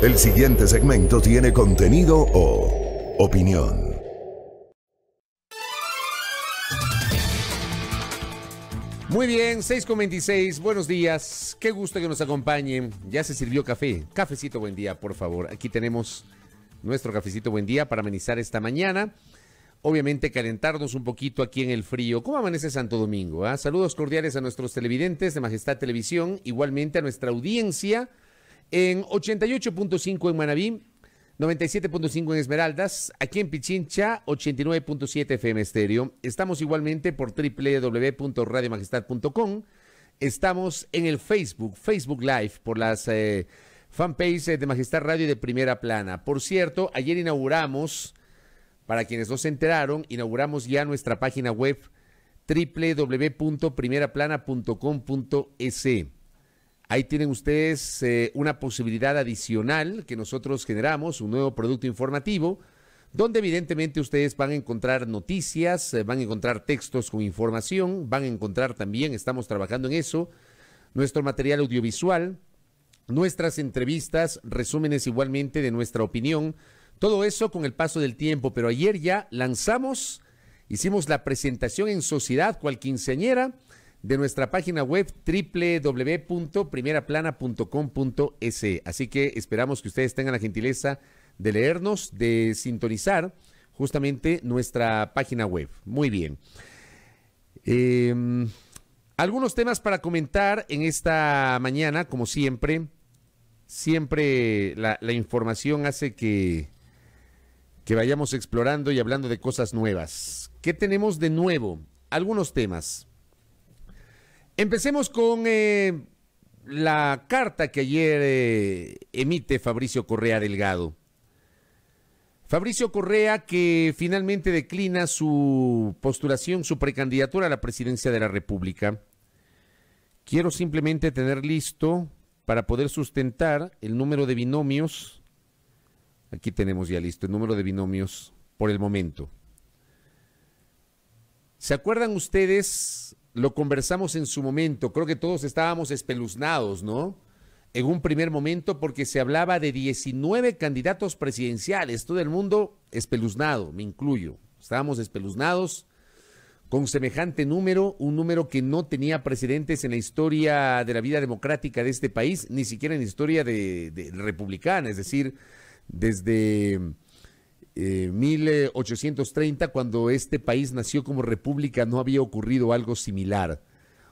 El siguiente segmento tiene contenido o opinión. Muy bien, 6:26, buenos días, qué gusto que nos acompañen. Ya se sirvió café, cafecito buen día, por favor. Aquí tenemos nuestro cafecito buen día para amenizar esta mañana. Obviamente calentarnos un poquito aquí en el frío. ¿Cómo amanece Santo Domingo? Saludos cordiales a nuestros televidentes de Majestad Televisión, igualmente a nuestra audiencia en 88.5 en Manabí, 97.5 en Esmeraldas, aquí en Pichincha, 89.7 FM Estéreo. Estamos igualmente por www.radiomajestad.com. Estamos en el Facebook Live, por las fanpages de Majestad Radio y de Primera Plana. Por cierto, ayer inauguramos, para quienes no se enteraron, inauguramos ya nuestra página web www.primeraplana.com.es. Ahí tienen ustedes una posibilidad adicional que nosotros generamos, un nuevo producto informativo, donde evidentemente ustedes van a encontrar noticias, van a encontrar textos con información, van a encontrar también, estamos trabajando en eso, nuestro material audiovisual, nuestras entrevistas, resúmenes igualmente de nuestra opinión, todo eso con el paso del tiempo. Pero ayer ya lanzamos, hicimos la presentación en sociedad cual quinceañera de nuestra página web www.primeraplana.com.es. Así que esperamos que ustedes tengan la gentileza de leernos, de sintonizar justamente nuestra página web. Muy bien. Algunos temas para comentar en esta mañana, como siempre. Siempre la información hace que vayamos explorando y hablando de cosas nuevas. ¿Qué tenemos de nuevo? Algunos temas. Empecemos con la carta que ayer emite Fabricio Correa Delgado. Fabricio Correa, que finalmente declina su postulación, su precandidatura a la presidencia de la República. Quiero simplemente tener listo para poder sustentar el número de binomios. Aquí tenemos ya listo el número de binomios por el momento. ¿Se acuerdan ustedes? Lo conversamos en su momento, creo que todos estábamos espeluznados, ¿no? En un primer momento, porque se hablaba de 19 candidatos presidenciales, todo el mundo espeluznado, me incluyo. Estábamos espeluznados con semejante número, un número que no tenía precedentes en la historia de la vida democrática de este país, ni siquiera en la historia de republicana, es decir, desde 1830, cuando este país nació como república, no había ocurrido algo similar.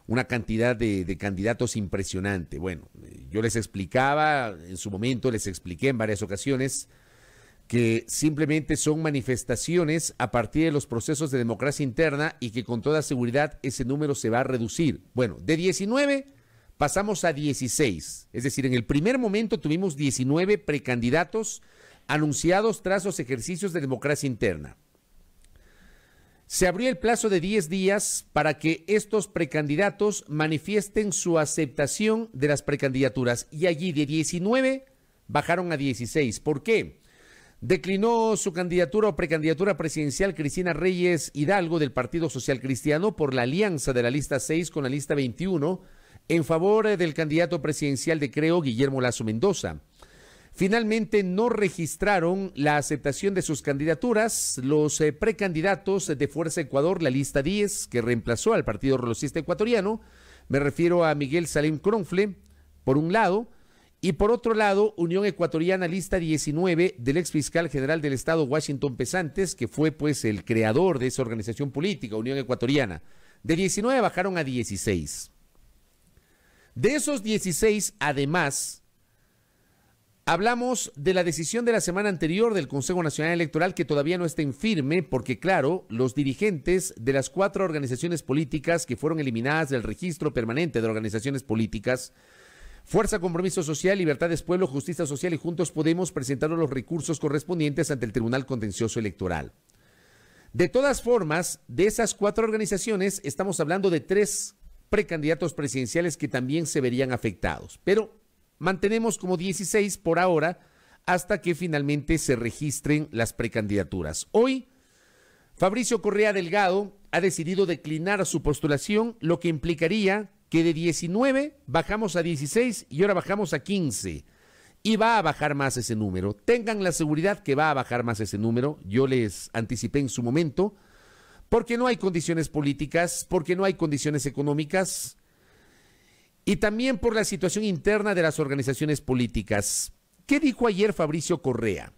Una cantidad de candidatos impresionante. Bueno, yo les explicaba, en su momento les expliqué en varias ocasiones, que simplemente son manifestaciones a partir de los procesos de democracia interna y que con toda seguridad ese número se va a reducir. Bueno, de 19 pasamos a 16. Es decir, en el primer momento tuvimos 19 precandidatos anunciados tras los ejercicios de democracia interna. Se abrió el plazo de 10 días para que estos precandidatos manifiesten su aceptación de las precandidaturas y allí de 19 bajaron a 16. ¿Por qué? Declinó su candidatura o precandidatura presidencial Cristina Reyes Hidalgo del Partido Social Cristiano por la alianza de la lista 6 con la lista 21 en favor del candidato presidencial de Creo, Guillermo Lasso Mendoza. Finalmente no registraron la aceptación de sus candidaturas los precandidatos de Fuerza Ecuador, la lista 10, que reemplazó al Partido Relocista Ecuatoriano. Me refiero a Miguel Salem Cronfle, por un lado, y por otro lado, Unión Ecuatoriana, lista 19, del exfiscal general del Estado, Washington Pesantes, que fue pues el creador de esa organización política, Unión Ecuatoriana. De 19 bajaron a 16. De esos 16, además, hablamos de la decisión de la semana anterior del Consejo Nacional Electoral, que todavía no está en firme, porque claro, los dirigentes de las 4 organizaciones políticas que fueron eliminadas del registro permanente de organizaciones políticas, Fuerza Compromiso Social, Libertades Pueblo, Justicia Social y Juntos Podemos, presentaron los recursos correspondientes ante el Tribunal Contencioso Electoral. De todas formas, de esas 4 organizaciones, estamos hablando de 3 precandidatos presidenciales que también se verían afectados, pero mantenemos como 16 por ahora hasta que finalmente se registren las precandidaturas. Hoy, Fabricio Correa Delgado ha decidido declinar su postulación, lo que implicaría que de 19 bajamos a 16 y ahora bajamos a 15. y va a bajar más ese número. Tengan la seguridad que va a bajar más ese número. Yo les anticipé en su momento, porque no hay condiciones políticas, porque no hay condiciones económicas y también por la situación interna de las organizaciones políticas. ¿Qué dijo ayer Fabricio Correa?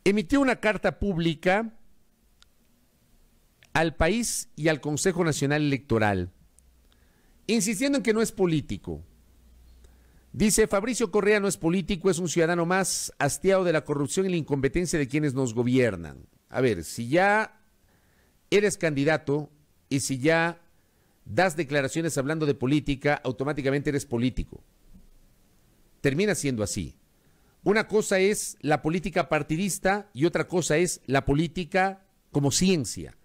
Emitió una carta pública al país y al Consejo Nacional Electoral, insistiendo en que no es político. Dice, Fabricio Correa no es político, es un ciudadano más hastiado de la corrupción y la incompetencia de quienes nos gobiernan. A ver, si ya eres candidato y si ya das declaraciones hablando de política, automáticamente eres político. Termina siendo así. Una cosa es la política partidista y otra cosa es la política como ciencia.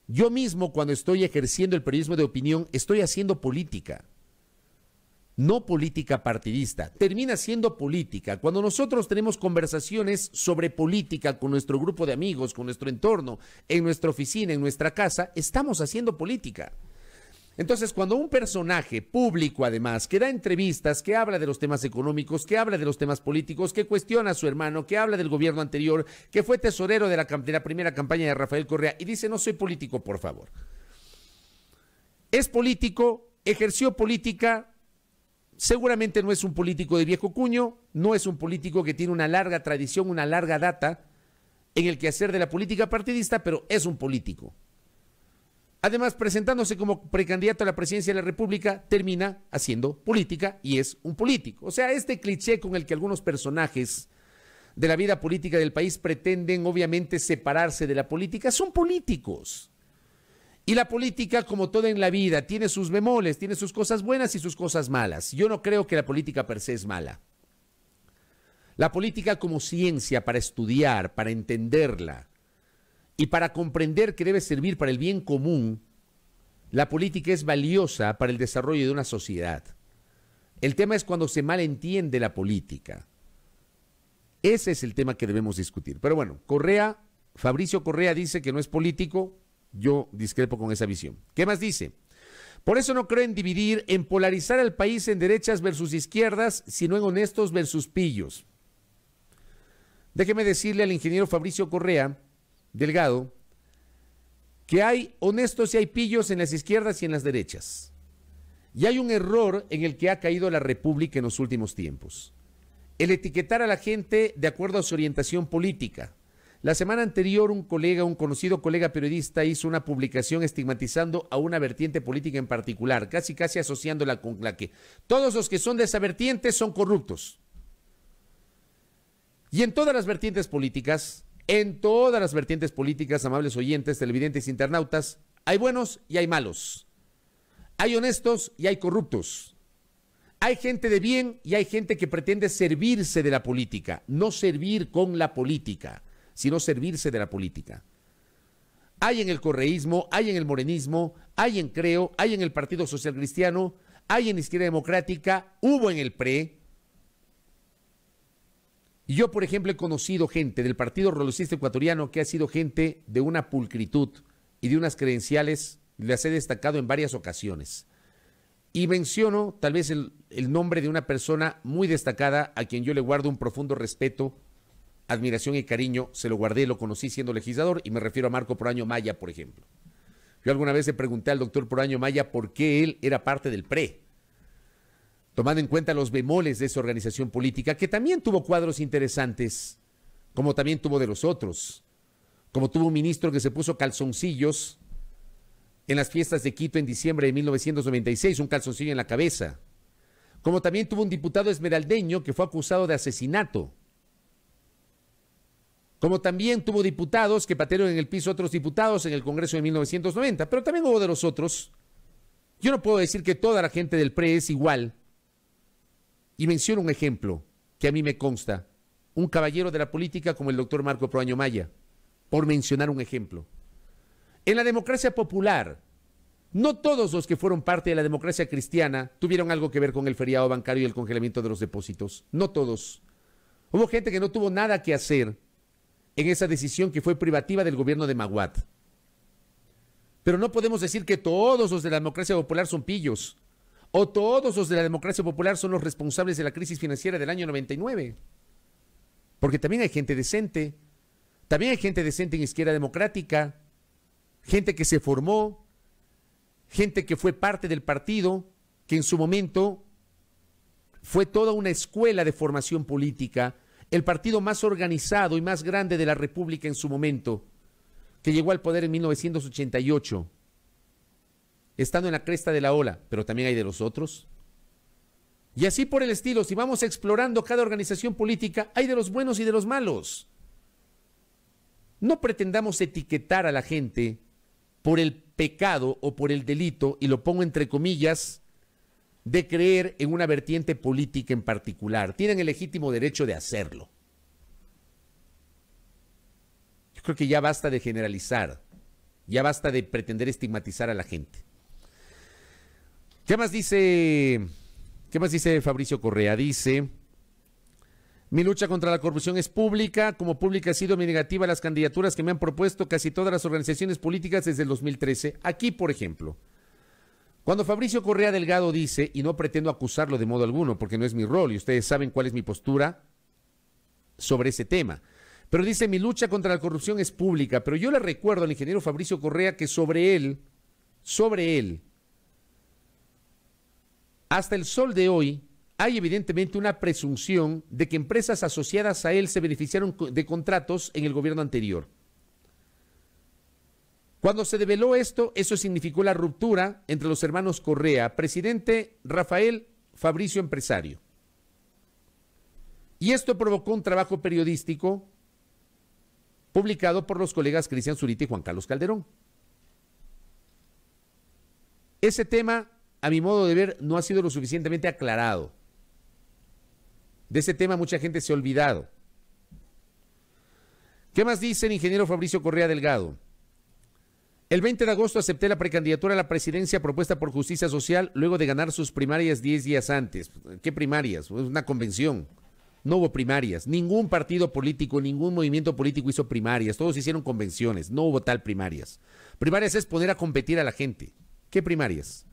Yo mismo, cuando estoy ejerciendo el periodismo de opinión, estoy haciendo política. No política partidista, termina siendo política. Cuando nosotros tenemos conversaciones sobre política con nuestro grupo de amigos, con nuestro entorno, en nuestra oficina, en nuestra casa, estamos haciendo política. Entonces, cuando un personaje público, además, que da entrevistas, que habla de los temas económicos, que habla de los temas políticos, que cuestiona a su hermano, que habla del gobierno anterior, que fue tesorero de la primera campaña de Rafael Correa, y dice, no soy político, por favor. Es político, ejerció política. Seguramente no es un político de viejo cuño, no es un político que tiene una larga tradición, una larga data en el quehacer de la política partidista, pero es un político. Además, presentándose como precandidato a la presidencia de la República, termina haciendo política y es un político. O sea, este cliché con el que algunos personajes de la vida política del país pretenden obviamente separarse de la política, son políticos. Y la política, como todo en la vida, tiene sus bemoles, tiene sus cosas buenas y sus cosas malas. Yo no creo que la política per se es mala. La política como ciencia para estudiar, para entenderla y para comprender que debe servir para el bien común, la política es valiosa para el desarrollo de una sociedad. El tema es cuando se malentiende la política. Ese es el tema que debemos discutir. Pero bueno, Fabricio Correa dice que no es político. Yo discrepo con esa visión. ¿Qué más dice? Por eso no creo en dividir, en polarizar al país en derechas versus izquierdas, sino en honestos versus pillos. Déjeme decirle al ingeniero Fabricio Correa Delgado que hay honestos y hay pillos en las izquierdas y en las derechas. Y hay un error en el que ha caído la República en los últimos tiempos. El etiquetar a la gente de acuerdo a su orientación política. La semana anterior un conocido colega periodista hizo una publicación estigmatizando a una vertiente política en particular, casi asociándola con la que todos los que son de esa vertiente son corruptos. Y en todas las vertientes políticas, amables oyentes, televidentes, internautas, hay buenos y hay malos. Hay honestos y hay corruptos. Hay gente de bien y hay gente que pretende servirse de la política, no servir con la política, sino servirse de la política. Hay en el correísmo, hay en el morenismo, hay en Creo, hay en el Partido Social Cristiano, hay en Izquierda Democrática, hubo en el PRE. Y yo, por ejemplo, he conocido gente del Partido Revolucionario Ecuatoriano que ha sido gente de una pulcritud y de unas credenciales, las he destacado en varias ocasiones. Y menciono tal vez el nombre de una persona muy destacada a quien yo le guardo un profundo respeto, admiración y cariño. Se lo guardé, lo conocí siendo legislador y me refiero a Marco Proaño Maya, por ejemplo. Yo alguna vez le pregunté al doctor Proaño Maya por qué él era parte del PRE, tomando en cuenta los bemoles de esa organización política, que también tuvo cuadros interesantes, como también tuvo de los otros, como tuvo un ministro que se puso calzoncillos en las fiestas de Quito en diciembre de 1996, un calzoncillo en la cabeza, como también tuvo un diputado esmeraldeño que fue acusado de asesinato, como también tuvo diputados que patearon en el piso a otros diputados en el Congreso de 1990, pero también hubo de los otros. Yo no puedo decir que toda la gente del PRE es igual. Y menciono un ejemplo que a mí me consta, un caballero de la política como el doctor Marco Proaño Maya, por mencionar un ejemplo. En la democracia popular, no todos los que fueron parte de la democracia cristiana tuvieron algo que ver con el feriado bancario y el congelamiento de los depósitos. No todos. Hubo gente que no tuvo nada que hacer en esa decisión que fue privativa del gobierno de Maguad. Pero no podemos decir que todos los de la democracia popular son pillos, ¿O todos los de la democracia popular son los responsables de la crisis financiera del año 99? Porque también hay gente decente. También hay gente decente en Izquierda Democrática. Gente que se formó. Gente que fue parte del partido. Que en su momento fue toda una escuela de formación política. El partido más organizado y más grande de la República en su momento. Que llegó al poder en 1988. Estando en la cresta de la ola. Pero también hay de los otros. Y así por el estilo, si vamos explorando cada organización política, hay de los buenos y de los malos. No pretendamos etiquetar a la gente por el pecado o por el delito, y lo pongo entre comillas, de creer en una vertiente política en particular. Tienen el legítimo derecho de hacerlo. Yo creo que ya basta de generalizar, ya basta de pretender estigmatizar a la gente. ¿Qué más dice Fabricio Correa? Dice: mi lucha contra la corrupción es pública. Como pública ha sido mi negativa a las candidaturas que me han propuesto casi todas las organizaciones políticas desde el 2013. Aquí, por ejemplo, cuando Fabricio Correa Delgado dice, y no pretendo acusarlo de modo alguno, porque no es mi rol, y ustedes saben cuál es mi postura sobre ese tema, pero dice: mi lucha contra la corrupción es pública. Pero yo le recuerdo al ingeniero Fabricio Correa que sobre él, hasta el sol de hoy, hay evidentemente una presunción de que empresas asociadas a él se beneficiaron de contratos en el gobierno anterior. Cuando se develó esto, eso significó la ruptura entre los hermanos Correa, presidente Rafael, Fabricio empresario. Y esto provocó un trabajo periodístico publicado por los colegas Cristian Zurita y Juan Carlos Calderón. Ese tema, a mi modo de ver, no ha sido lo suficientemente aclarado. De ese tema mucha gente se ha olvidado. ¿Qué más dice el ingeniero Fabricio Correa Delgado? El 20 de agosto acepté la precandidatura a la presidencia propuesta por Justicia Social luego de ganar sus primarias 10 días antes. ¿Qué primarias? Es una convención. No hubo primarias. Ningún partido político, ningún movimiento político hizo primarias. Todos hicieron convenciones. No hubo tal primarias. Primarias es poner a competir a la gente. ¿Qué primarias?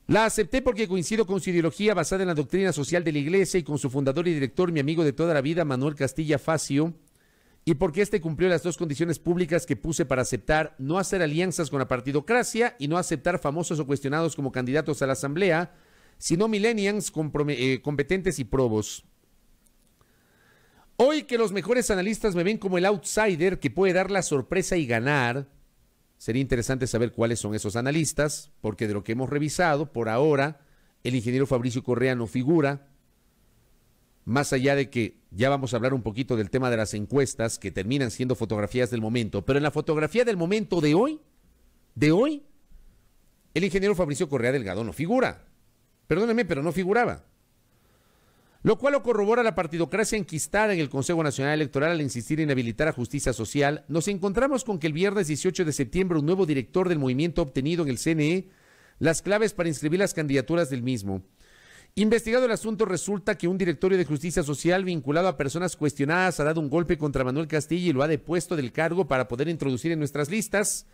La acepté porque coincido con su ideología basada en la doctrina social de la Iglesia y con su fundador y director, mi amigo de toda la vida, Manuel Castilla Facio, y porque este cumplió las dos condiciones públicas que puse para aceptar: no hacer alianzas con la partidocracia y no aceptar famosos o cuestionados como candidatos a la asamblea, sino millennials competentes y probos. Hoy que los mejores analistas me ven como el outsider que puede dar la sorpresa y ganar, sería interesante saber cuáles son esos analistas, porque de lo que hemos revisado, por ahora, el ingeniero Fabricio Correa no figura, más allá de que ya vamos a hablar un poquito del tema de las encuestas, que terminan siendo fotografías del momento, pero en la fotografía del momento de hoy, el ingeniero Fabricio Correa Delgado no figura. Perdónenme, pero no figuraba. Lo cual lo corrobora la partidocracia enquistada en el Consejo Nacional Electoral al insistir en habilitar a Justicia Social. Nos encontramos con que el viernes 18 de septiembre un nuevo director del movimiento ha obtenido en el CNE las claves para inscribir las candidaturas del mismo. Investigado el asunto, resulta que un directorio de Justicia Social vinculado a personas cuestionadas ha dado un golpe contra Manuel Castilla y lo ha depuesto del cargo para poder introducir en nuestras listas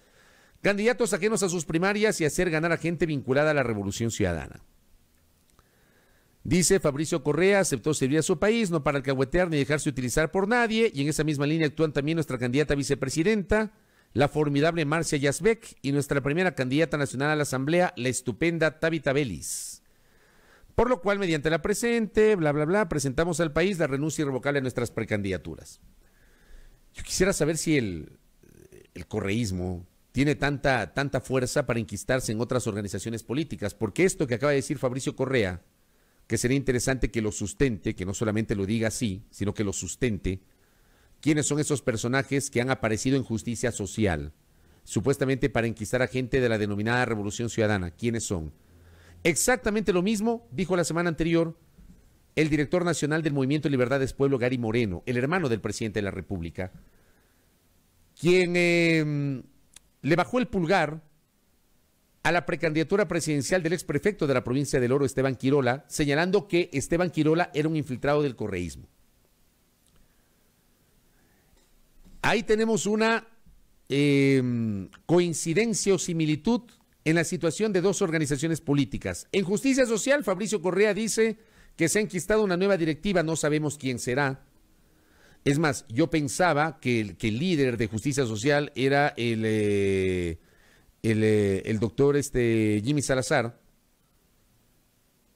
candidatos ajenos a sus primarias y hacer ganar a gente vinculada a la Revolución Ciudadana. Dice Fabricio Correa, aceptó servir a su país, no para alcahuetear ni dejarse utilizar por nadie, y en esa misma línea actúan también nuestra candidata a vicepresidenta, la formidable Marcia Yazbek, y nuestra primera candidata nacional a la Asamblea, la estupenda Tabita Vélez. Por lo cual, mediante la presente, presentamos al país la renuncia irrevocable a nuestras precandidaturas. Yo quisiera saber si el correísmo tiene tanta fuerza para enquistarse en otras organizaciones políticas, porque esto que acaba de decir Fabricio Correa, que sería interesante que lo sustente, que no solamente lo diga así, sino que lo sustente. ¿Quiénes son esos personajes que han aparecido en Justicia Social, supuestamente para enquistar a gente de la denominada Revolución Ciudadana? ¿Quiénes son? Exactamente lo mismo dijo la semana anterior el director nacional del Movimiento Libertades Pueblo, Gary Moreno, el hermano del presidente de la República, quien le bajó el pulgar a la precandidatura presidencial del exprefecto de la provincia del Oro, Esteban Quirola, señalando que Esteban Quirola era un infiltrado del correísmo. Ahí tenemos una coincidencia o similitud en la situación de dos organizaciones políticas. En Justicia Social, Fabricio Correa dice que se ha enquistado una nueva directiva, no sabemos quién será. Es más, yo pensaba que el líder de Justicia Social era el doctor Jimmy Salazar,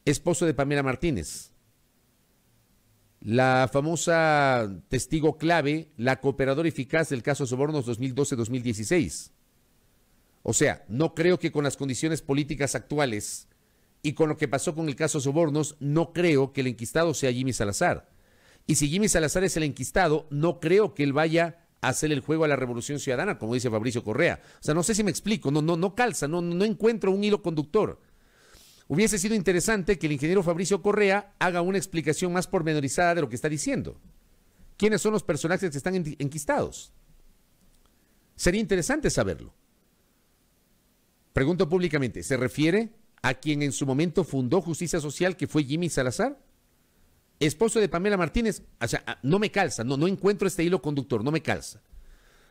esposo de Pamela Martínez, la famosa testigo clave, la cooperadora eficaz del caso Sobornos 2012-2016. O sea, no creo que con las condiciones políticas actuales y con lo que pasó con el caso Sobornos, no creo que el enquistado sea Jimmy Salazar. Y si Jimmy Salazar es el enquistado, no creo que él vaya a hacer el juego a la Revolución Ciudadana, como dice Fabricio Correa. O sea, no sé si me explico, no calza, no encuentro un hilo conductor. Hubiese sido interesante que el ingeniero Fabricio Correa haga una explicación más pormenorizada de lo que está diciendo. ¿Quiénes son los personajes que están enquistados? Sería interesante saberlo. Pregunto públicamente, ¿se refiere a quien en su momento fundó Justicia Social, que fue Jimmy Salazar? Esposo de Pamela Martínez. O sea, no me calza, no encuentro este hilo conductor, no me calza.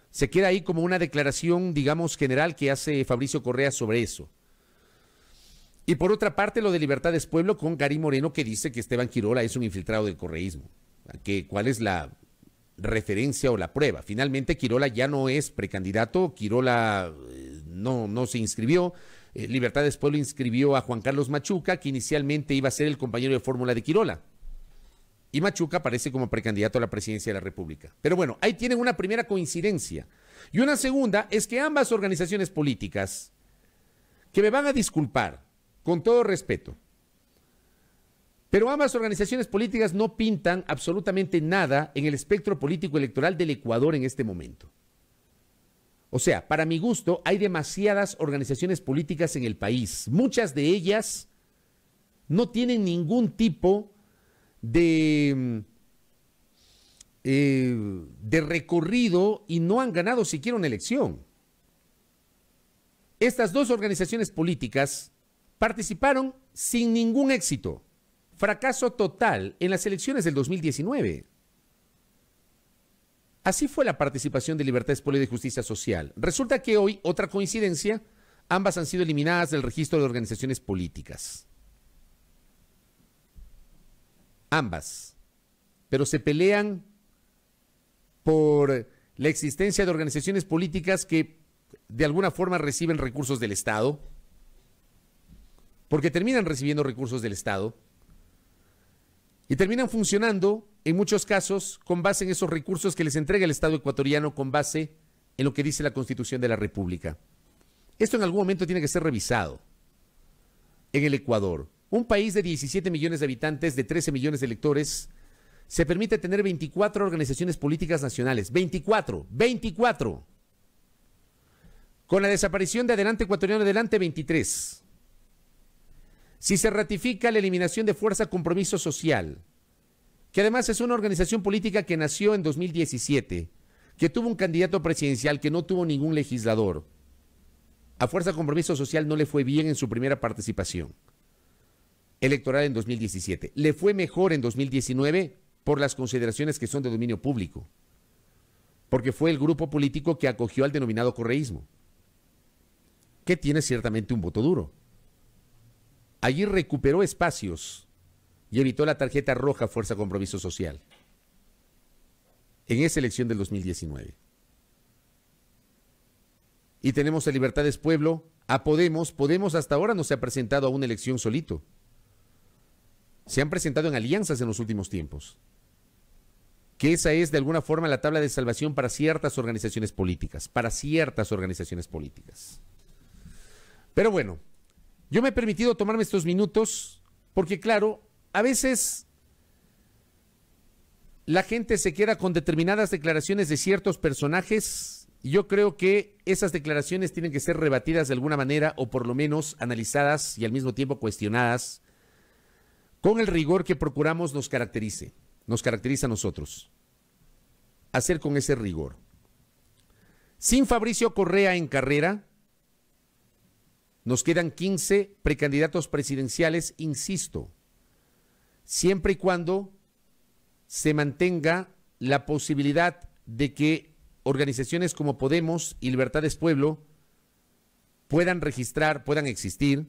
Se queda ahí como una declaración, digamos, general que hace Fabricio Correa sobre eso. Y por otra parte, lo de Libertades Pueblo con Gary Moreno, que dice que Esteban Quirola es un infiltrado del correísmo. ¿Cuál es la referencia o la prueba? Finalmente, Quirola ya no es precandidato, Quirola no se inscribió. Libertades Pueblo inscribió a Juan Carlos Machuca, que inicialmente iba a ser el compañero de fórmula de Quirola. Y Machuca aparece como precandidato a la presidencia de la República. Pero bueno, ahí tienen una primera coincidencia. Y una segunda es que ambas organizaciones políticas, que me van a disculpar, con todo respeto, pero ambas organizaciones políticas no pintan absolutamente nada en el espectro político electoral del Ecuador en este momento. O sea, para mi gusto, hay demasiadas organizaciones políticas en el país. Muchas de ellas no tienen ningún tipo de recorrido y no han ganado siquiera una elección. Estas dos organizaciones políticas participaron sin ningún éxito. Fracaso total en las elecciones del 2019. Así fue la participación de Libertades Pueblo y de Justicia Social. Resulta que hoy, otra coincidencia, ambas han sido eliminadas del registro de organizaciones políticas. Ambas. Pero se pelean por la existencia de organizaciones políticas que de alguna forma reciben recursos del Estado, porque terminan recibiendo recursos del Estado y terminan funcionando, en muchos casos, con base en esos recursos que les entrega el Estado ecuatoriano, con base en lo que dice la Constitución de la República. Esto en algún momento tiene que ser revisado. En el Ecuador, un país de 17 millones de habitantes, de 13 millones de electores, se permite tener 24 organizaciones políticas nacionales. 24. Con la desaparición de Adelante Ecuatoriano Adelante, 23. Si se ratifica la eliminación de Fuerza Compromiso Social, que además es una organización política que nació en 2017, que tuvo un candidato presidencial, que no tuvo ningún legislador, a Fuerza Compromiso Social no le fue bien en su primera participación electoral en 2017. Le fue mejor en 2019 por las consideraciones que son de dominio público, porque fue el grupo político que acogió al denominado correísmo, que tiene ciertamente un voto duro. Allí recuperó espacios y evitó la tarjeta roja Fuerza Compromiso Social en esa elección del 2019. Y tenemos a Libertades Pueblo, a Podemos. Podemos hasta ahora no se ha presentado a una elección solito. Se han presentado en alianzas en los últimos tiempos. Que esa es de alguna forma la tabla de salvación para ciertas organizaciones políticas. Pero bueno, yo me he permitido tomarme estos minutos porque, claro, a veces la gente se queda con determinadas declaraciones de ciertos personajes y yo creo que esas declaraciones tienen que ser rebatidas de alguna manera o por lo menos analizadas y al mismo tiempo cuestionadas con el rigor que procuramos nos caracteriza a nosotros. Hacer con ese rigor. Sin Fabricio Correa en carrera, nos quedan 15 precandidatos presidenciales, insisto, siempre y cuando se mantenga la posibilidad de que organizaciones como Podemos y Libertades Pueblo puedan registrar, puedan existir,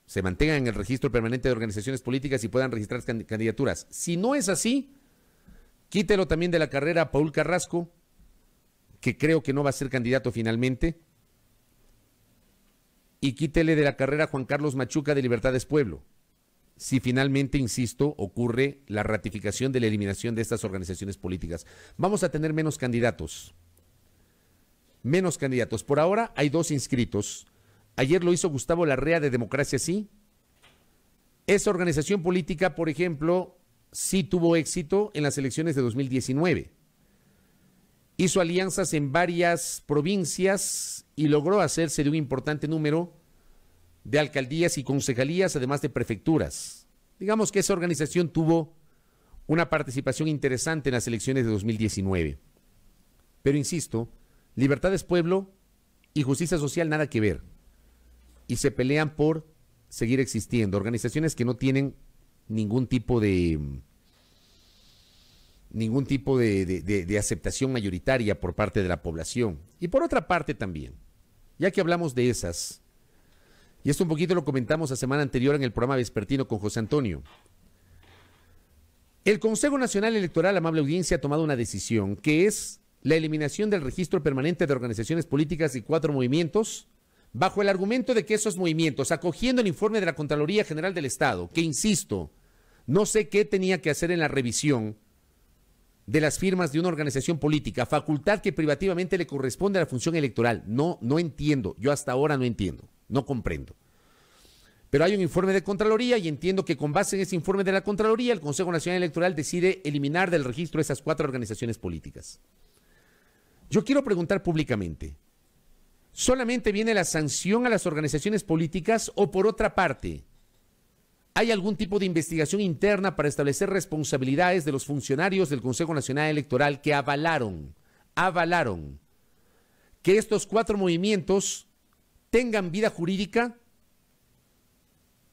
se mantengan en el registro permanente de organizaciones políticas y puedan registrar candidaturas. Si no es así, quítelo también de la carrera a Paul Carrasco, que creo que no va a ser candidato finalmente, y quítele de la carrera a Juan Carlos Machuca de Libertades Pueblo, si finalmente, insisto, ocurre la ratificación de la eliminación de estas organizaciones políticas. Vamos a tener menos candidatos. Menos candidatos. Por ahora hay 2 inscritos. Ayer lo hizo Gustavo Larrea de Democracia Sí. Esa organización política, por ejemplo, sí tuvo éxito en las elecciones de 2019. Hizo alianzas en varias provincias y logró hacerse de un importante número de alcaldías y concejalías, además de prefecturas. Digamos que esa organización tuvo una participación interesante en las elecciones de 2019. Pero insisto, Libertades Pueblo y Justicia Social nada que ver. Y se pelean por seguir existiendo. Organizaciones que no tienen ningún tipo de aceptación mayoritaria por parte de la población. Y por otra parte también, ya que hablamos de esas, y esto un poquito lo comentamos la semana anterior en el programa vespertino con José Antonio, el Consejo Nacional Electoral, amable audiencia, ha tomado una decisión que es la eliminación del registro permanente de organizaciones políticas y 4 movimientos, bajo el argumento de que esos movimientos, acogiendo el informe de la Contraloría General del Estado, que insisto, no sé qué tenía que hacer en la revisión de las firmas de una organización política, facultad que privativamente le corresponde a la función electoral. No entiendo, yo hasta ahora no entiendo, no comprendo. Pero hay un informe de Contraloría y entiendo que con base en ese informe de la Contraloría, el Consejo Nacional Electoral decide eliminar del registro esas 4 organizaciones políticas. Yo quiero preguntar públicamente, ¿solamente viene la sanción a las organizaciones políticas o por otra parte hay algún tipo de investigación interna para establecer responsabilidades de los funcionarios del Consejo Nacional Electoral que avalaron que estos 4 movimientos tengan vida jurídica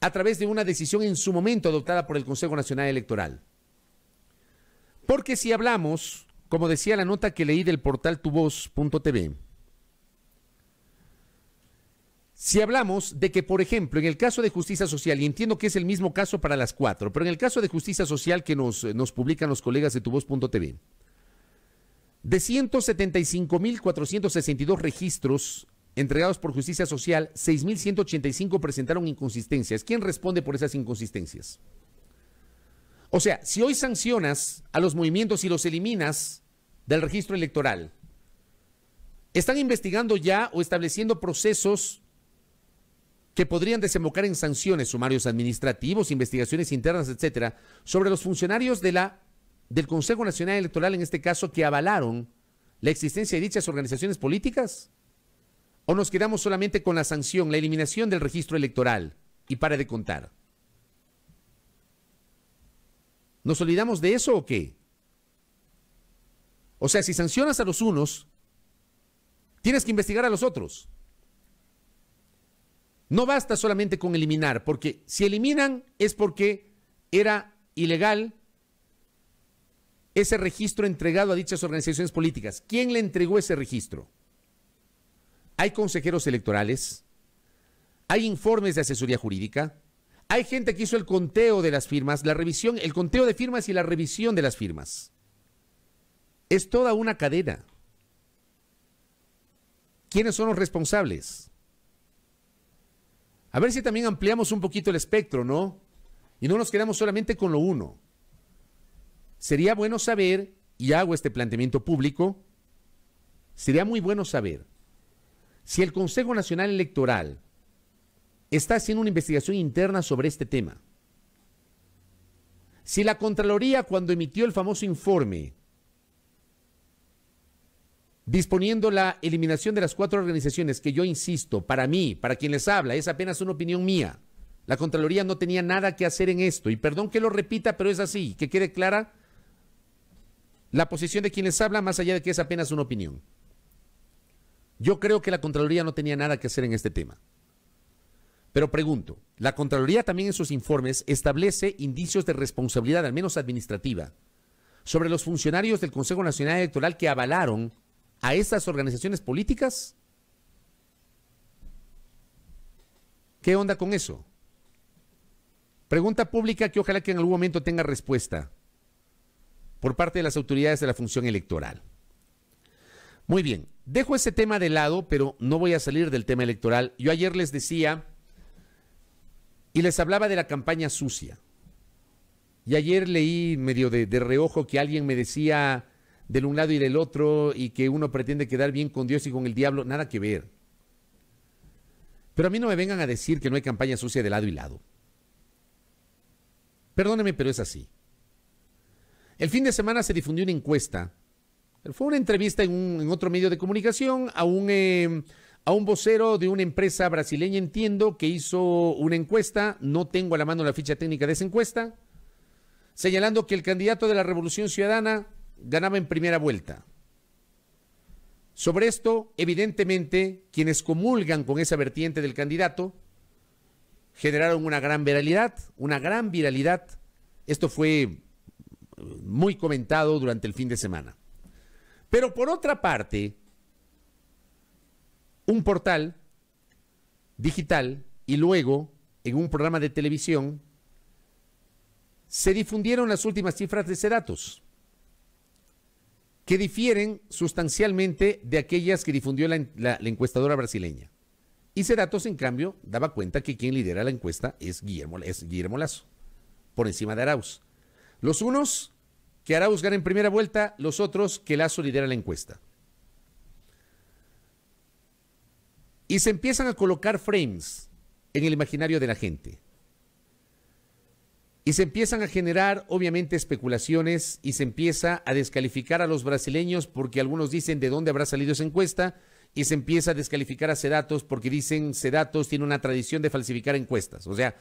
a través de una decisión en su momento adoptada por el Consejo Nacional Electoral? Porque si hablamos, como decía la nota que leí del portal tuvoz.tv, si hablamos de que, por ejemplo, en el caso de Justicia Social, y entiendo que es el mismo caso para las 4, pero en el caso de Justicia Social que nos publican los colegas de tuvoz.tv, de 175.462 registros entregados por Justicia Social, 6.185 presentaron inconsistencias. ¿Quién responde por esas inconsistencias? O sea, si hoy sancionas a los movimientos y los eliminas del registro electoral, ¿están investigando ya o estableciendo procesos que podrían desembocar en sanciones, sumarios administrativos, investigaciones internas, etcétera, sobre los funcionarios del Consejo Nacional Electoral, en este caso, que avalaron la existencia de dichas organizaciones políticas? ¿O nos quedamos solamente con la sanción, la eliminación del registro electoral y para de contar? ¿Nos olvidamos de eso o qué? O sea, si sancionas a los unos, tienes que investigar a los otros. No basta solamente con eliminar, porque si eliminan es porque era ilegal ese registro entregado a dichas organizaciones políticas. ¿Quién le entregó ese registro? Hay consejeros electorales, hay informes de asesoría jurídica, hay gente que hizo el conteo de las firmas, la revisión, el conteo de firmas y la revisión de las firmas. Es toda una cadena. ¿Quiénes son los responsables? A ver si también ampliamos un poquito el espectro, ¿no? Y no nos quedamos solamente con lo uno. Sería bueno saber, y hago este planteamiento público, sería muy bueno saber si el Consejo Nacional Electoral está haciendo una investigación interna sobre este tema. Si la Contraloría, cuando emitió el famoso informe disponiendo la eliminación de las 4 organizaciones, que yo insisto, para mí, para quien les habla, es apenas una opinión mía. La Contraloría no tenía nada que hacer en esto, y perdón que lo repita, pero es así, que quede clara la posición de quien les habla, más allá de que es apenas una opinión. Yo creo que la Contraloría no tenía nada que hacer en este tema. Pero pregunto, la Contraloría también en sus informes establece indicios de responsabilidad, al menos administrativa, sobre los funcionarios del Consejo Nacional Electoral que avalaron a estas organizaciones políticas. ¿Qué onda con eso? Pregunta pública que ojalá que en algún momento tenga respuesta por parte de las autoridades de la función electoral. Muy bien, dejo ese tema de lado, pero no voy a salir del tema electoral. Yo ayer les decía y les hablaba de la campaña sucia. Y ayer leí medio de reojo que alguien me decía del un lado y del otro y que uno pretende quedar bien con Dios y con el diablo. Nada que ver. Pero a mí no me vengan a decir que no hay campaña sucia de lado y lado. Perdónenme, pero es así. El fin de semana se difundió una encuesta. Fue una entrevista en otro medio de comunicación a un vocero de una empresa brasileña, entiendo, que hizo una encuesta. No tengo a la mano la ficha técnica de esa encuesta, señalando que el candidato de la Revolución Ciudadana ganaba en primera vuelta. Sobre esto, evidentemente, quienes comulgan con esa vertiente del candidato generaron una gran viralidad, Esto fue muy comentado durante el fin de semana. Pero por otra parte, un portal digital y luego en un programa de televisión se difundieron las últimas cifras de Sedatos, que difieren sustancialmente de aquellas que difundió la encuestadora brasileña. Y Sedatos, en cambio, daba cuenta que quien lidera la encuesta es Guillermo Lasso, por encima de Arauz. Los unos, que Arauz gana en primera vuelta, los otros, que Lasso lidera la encuesta. Y se empiezan a colocar frames en el imaginario de la gente. Y se empiezan a generar, obviamente, especulaciones y se empieza a descalificar a los brasileños porque algunos dicen de dónde habrá salido esa encuesta y se empieza a descalificar a Sedatos porque dicen Sedatos tiene una tradición de falsificar encuestas. O sea,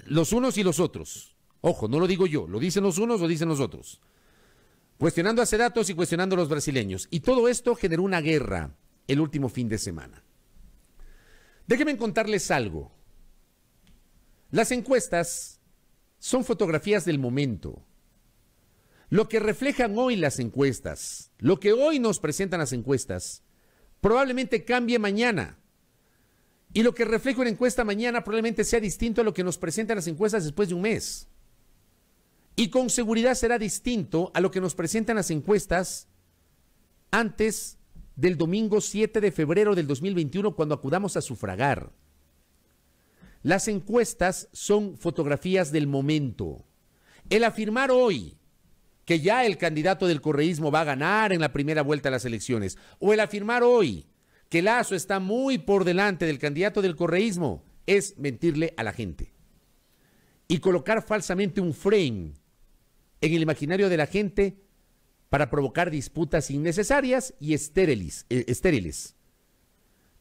los unos y los otros. Ojo, no lo digo yo, lo dicen los unos, lo dicen los otros. Cuestionando a Sedatos y cuestionando a los brasileños. Y todo esto generó una guerra el último fin de semana. Déjenme contarles algo. Las encuestas son fotografías del momento. Lo que reflejan hoy las encuestas, lo que hoy nos presentan las encuestas, probablemente cambie mañana. Y lo que refleja una encuesta mañana probablemente sea distinto a lo que nos presentan las encuestas después de un mes. Y con seguridad será distinto a lo que nos presentan las encuestas antes del domingo 7 de febrero del 2021 cuando acudamos a sufragar. Las encuestas son fotografías del momento. El afirmar hoy que ya el candidato del correísmo va a ganar en la primera vuelta de las elecciones, o el afirmar hoy que Lasso está muy por delante del candidato del correísmo, es mentirle a la gente. Y colocar falsamente un frame en el imaginario de la gente para provocar disputas innecesarias y estériles,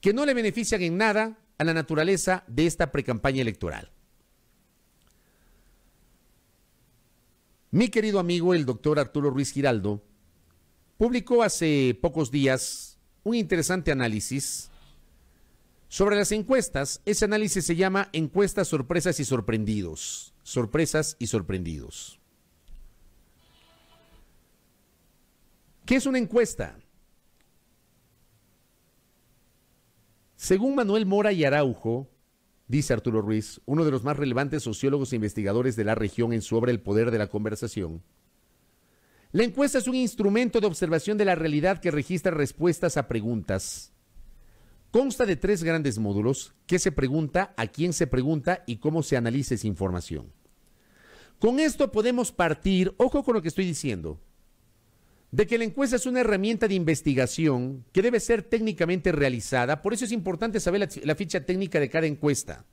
que no le benefician en nada a la naturaleza de esta precampaña electoral. Mi querido amigo, el doctor Arturo Ruiz Giraldo, publicó hace pocos días un interesante análisis sobre las encuestas. Ese análisis se llama Encuestas, Sorpresas y Sorprendidos. Sorpresas y sorprendidos. ¿Qué es una encuesta? Según Manuel Mora y Araujo, dice Arturo Ruiz, uno de los más relevantes sociólogos e investigadores de la región en su obra El poder de la conversación, la encuesta es un instrumento de observación de la realidad que registra respuestas a preguntas. Consta de 3 grandes módulos: qué se pregunta, a quién se pregunta y cómo se analiza esa información. Con esto podemos partir, ojo con lo que estoy diciendo, de que la encuesta es una herramienta de investigación que debe ser técnicamente realizada. Por eso es importante saber la ficha técnica de cada encuesta.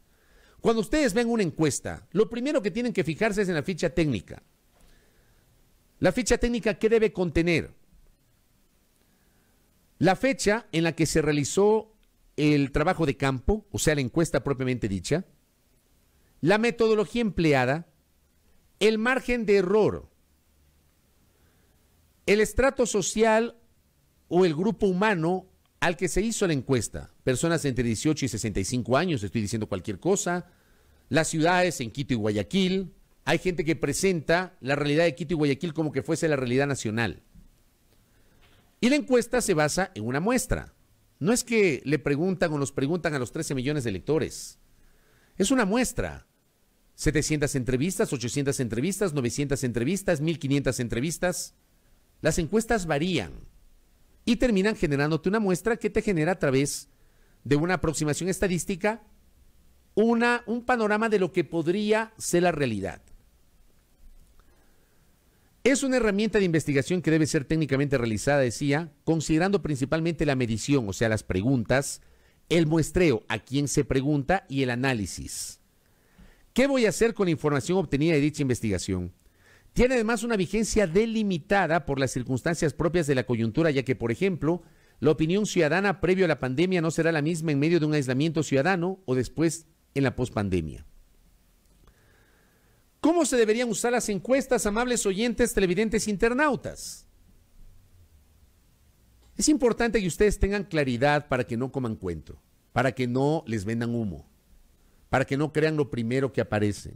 Cuando ustedes ven una encuesta, lo primero que tienen que fijarse es en la ficha técnica. La ficha técnica, ¿qué debe contener? La fecha en la que se realizó el trabajo de campo, o sea, la encuesta propiamente dicha, la metodología empleada, el margen de error, el estrato social o el grupo humano al que se hizo la encuesta, personas entre 18 y 65 años, estoy diciendo cualquier cosa, las ciudades en Quito y Guayaquil. Hay gente que presenta la realidad de Quito y Guayaquil como que fuese la realidad nacional. Y la encuesta se basa en una muestra. No es que le preguntan o nos preguntan a los 13 millones de electores. Es una muestra. 700 entrevistas, 800 entrevistas, 900 entrevistas, 1500 entrevistas. Las encuestas varían y terminan generándote una muestra que te genera a través de una aproximación estadística un panorama de lo que podría ser la realidad. Es una herramienta de investigación que debe ser técnicamente realizada, decía, considerando principalmente la medición, o sea, las preguntas, el muestreo, a quién se pregunta, y el análisis. ¿Qué voy a hacer con la información obtenida de dicha investigación? Tiene además una vigencia delimitada por las circunstancias propias de la coyuntura, ya que, por ejemplo, la opinión ciudadana previo a la pandemia no será la misma en medio de un aislamiento ciudadano o después en la pospandemia. ¿Cómo se deberían usar las encuestas, amables oyentes, televidentes, internautas? Es importante que ustedes tengan claridad para que no coman cuento, para que no les vendan humo, para que no crean lo primero que aparece.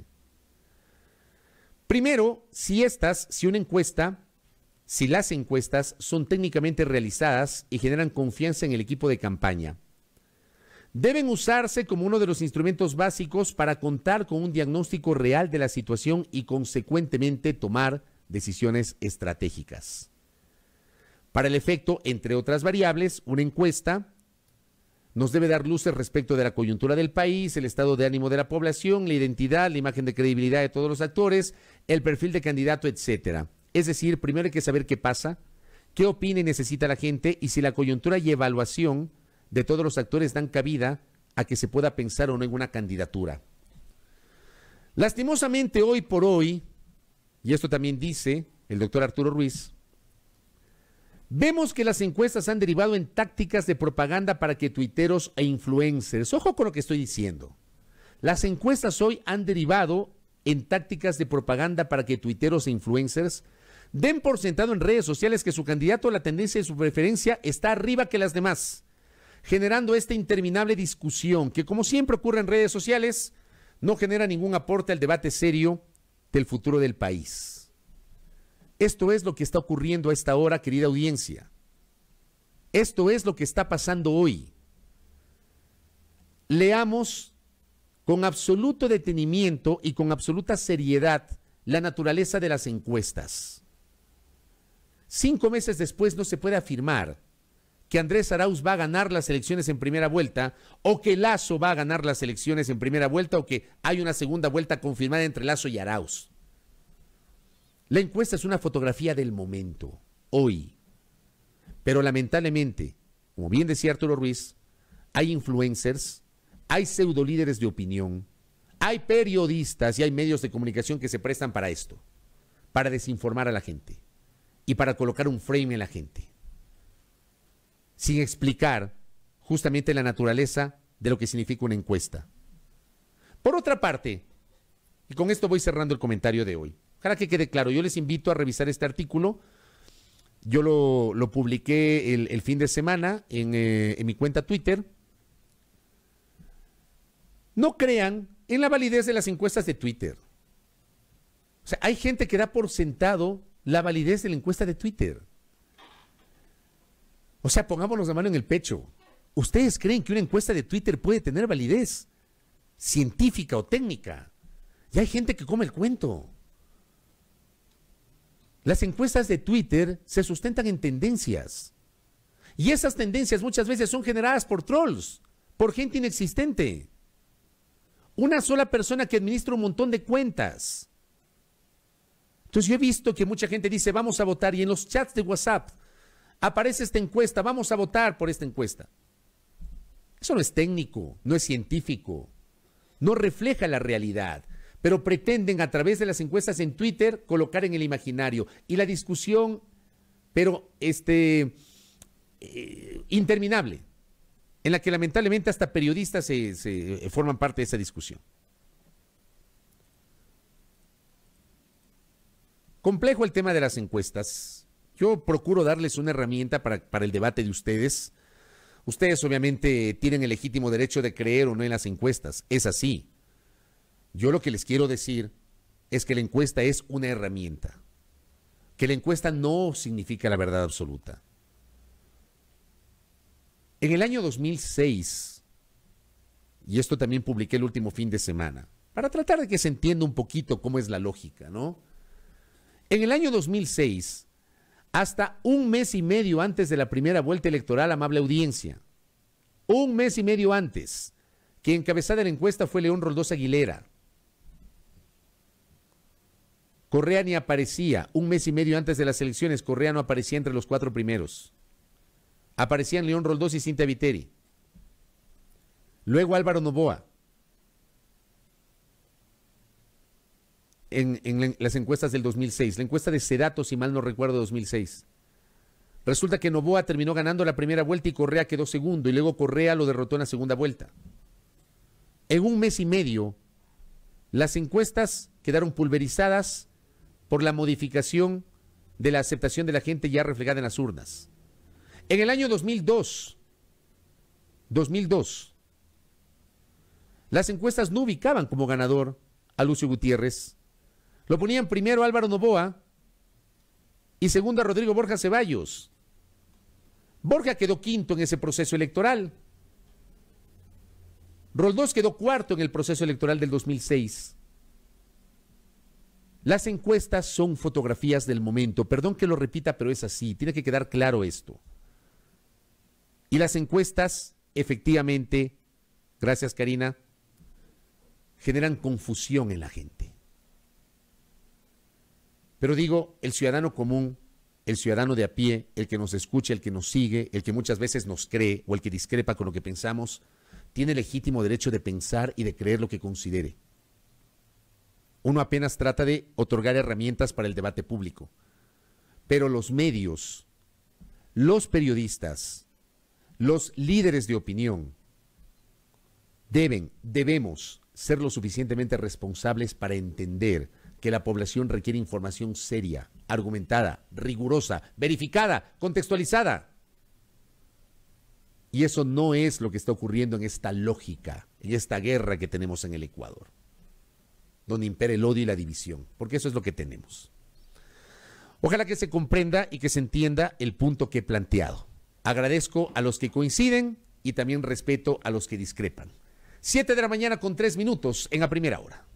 Primero, si las encuestas son técnicamente realizadas y generan confianza en el equipo de campaña, deben usarse como uno de los instrumentos básicos para contar con un diagnóstico real de la situación y consecuentemente tomar decisiones estratégicas. Para el efecto, entre otras variables, una encuesta nos debe dar luces respecto de la coyuntura del país, el estado de ánimo de la población, la identidad, la imagen de credibilidad de todos los actores, el perfil de candidato, etcétera. Es decir, primero hay que saber qué pasa, qué opina y necesita la gente y si la coyuntura y evaluación de todos los actores dan cabida a que se pueda pensar o no en una candidatura. Lastimosamente, hoy por hoy, y esto también dice el doctor Arturo Ruiz, vemos que las encuestas han derivado en tácticas de propaganda para que tuiteros e influencers, ojo con lo que estoy diciendo, las encuestas hoy han derivado en tácticas de propaganda para que tuiteros e influencers den por sentado en redes sociales que su candidato, la tendencia de su preferencia está arriba que las demás, generando esta interminable discusión que, como siempre ocurre en redes sociales, no genera ningún aporte al debate serio del futuro del país. Esto es lo que está ocurriendo a esta hora, querida audiencia. Esto es lo que está pasando hoy. Leamos con absoluto detenimiento y con absoluta seriedad la naturaleza de las encuestas. 5 meses después no se puede afirmar que Andrés Arauz va a ganar las elecciones en primera vuelta, o que Lasso va a ganar las elecciones en primera vuelta, o que hay una segunda vuelta confirmada entre Lasso y Arauz. La encuesta es una fotografía del momento, hoy. Pero lamentablemente, como bien decía Arturo Ruiz, hay influencers, hay pseudolíderes de opinión, hay periodistas y hay medios de comunicación que se prestan para esto, para desinformar a la gente y para colocar un frame en la gente, sin explicar justamente la naturaleza de lo que significa una encuesta. Por otra parte, y con esto voy cerrando el comentario de hoy, para que quede claro, yo les invito a revisar este artículo. Yo lo publiqué el fin de semana en mi cuenta Twitter. No crean en la validez de las encuestas de Twitter. O sea, hay gente que da por sentado la validez de la encuesta de Twitter. O sea, pongámonos la mano en el pecho. ¿Ustedes creen que una encuesta de Twitter puede tener validez científica o técnica? Y hay gente que come el cuento. Las encuestas de Twitter se sustentan en tendencias. Y esas tendencias muchas veces son generadas por trolls, por gente inexistente. Una sola persona que administra un montón de cuentas. Entonces yo he visto que mucha gente dice, vamos a votar, y en los chats de WhatsApp aparece esta encuesta, vamos a votar por esta encuesta. Eso no es técnico, no es científico, no refleja la realidad, pero pretenden a través de las encuestas en Twitter colocar en el imaginario. Y la discusión, pero interminable, en la que lamentablemente hasta periodistas se forman parte de esa discusión. Complejo el tema de las encuestas. Yo procuro darles una herramienta para el debate de ustedes. Ustedes obviamente tienen el legítimo derecho de creer o no en las encuestas. Es así. Yo lo que les quiero decir es que la encuesta es una herramienta. Que la encuesta no significa la verdad absoluta. En el año 2006, y esto también publiqué el último fin de semana, para tratar de que se entienda un poquito cómo es la lógica, ¿no? En el año 2006, hasta un mes y medio antes de la primera vuelta electoral, amable audiencia, un mes y medio antes, que encabezada la encuesta fue León Roldós Aguilera. Correa ni aparecía. Un mes y medio antes de las elecciones, Correa no aparecía entre los 4 primeros. Aparecían León Roldós y Cintia Viteri. Luego Álvaro Noboa. En las encuestas del 2006, la encuesta de Sedato, si mal no recuerdo, 2006. Resulta que Noboa terminó ganando la primera vuelta y Correa quedó segundo, y luego Correa lo derrotó en la segunda vuelta. En un mes y medio, las encuestas quedaron pulverizadas por la modificación de la aceptación de la gente ya reflejada en las urnas. En el año 2002, las encuestas no ubicaban como ganador a Lucio Gutiérrez. Lo ponían primero a Álvaro Noboa y segundo a Rodrigo Borja Ceballos. Borja quedó quinto en ese proceso electoral. Roldós quedó cuarto en el proceso electoral del 2006. Las encuestas son fotografías del momento. Perdón que lo repita, pero es así. Tiene que quedar claro esto. Y las encuestas, efectivamente, gracias Karina, generan confusión en la gente. Pero digo, el ciudadano común, el ciudadano de a pie, el que nos escucha, el que nos sigue, el que muchas veces nos cree o el que discrepa con lo que pensamos, tiene legítimo derecho de pensar y de creer lo que considere. Uno apenas trata de otorgar herramientas para el debate público. Pero los medios, los periodistas, los líderes de opinión, debemos ser lo suficientemente responsables para entender que la población requiere información seria, argumentada, rigurosa, verificada, contextualizada. Y eso no es lo que está ocurriendo en esta lógica, en esta guerra que tenemos en el Ecuador, donde impera el odio y la división, porque eso es lo que tenemos. Ojalá que se comprenda y que se entienda el punto que he planteado. Agradezco a los que coinciden y también respeto a los que discrepan. 7 de la mañana con 3 minutos en la primera hora.